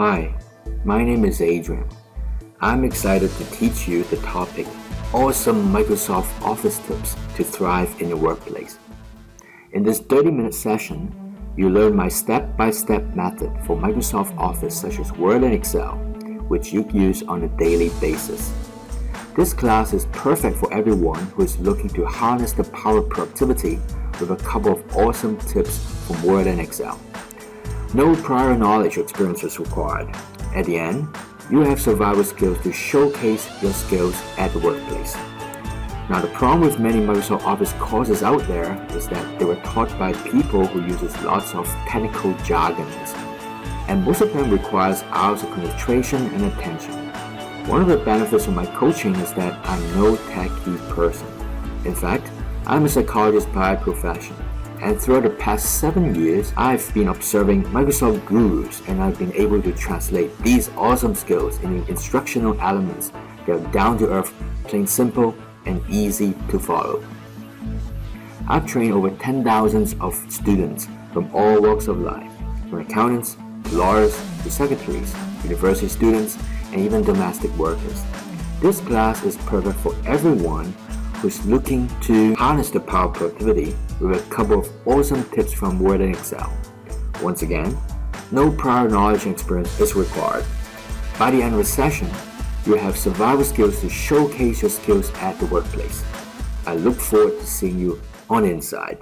Hi, my name is Adrian. I'm excited to teach you the topic Awesome Microsoft Office Tips to Thrive in Your Workplace. In this 30-minute session, you learn my step-by-step method for Microsoft Office such as Word and Excel, which you use on a daily basis. This class is perfect for everyone who is looking to harness the power of productivity with a couple of awesome tips from Word and Excel. No prior knowledge or experience is required. At the end, you have survival skills to showcase your skills at the workplace. Now, the problem with many Microsoft Office courses out there is that they were taught by people who uses lots of technical jargons, and most of them requires hours of concentration and attention. One of the benefits of my coaching is that I'm no techie person. In fact, I'm a psychologist by profession. And throughout the past 7 years, I've been observing Microsoft gurus, and I've been able to translate these awesome skills into instructional elements that are down to earth, plain simple, and easy to follow. I've trained over 10,000 of students from all walks of life, from accountants to lawyers to secretaries, university students, and even domestic workers. This class is perfect for everyone who's looking to harness the power of productivity with a couple of awesome tips from Word and Excel. Once again, no prior knowledge and experience is required. By the end of the session, you'll have survival skills to showcase your skills at the workplace. I look forward to seeing you on the inside.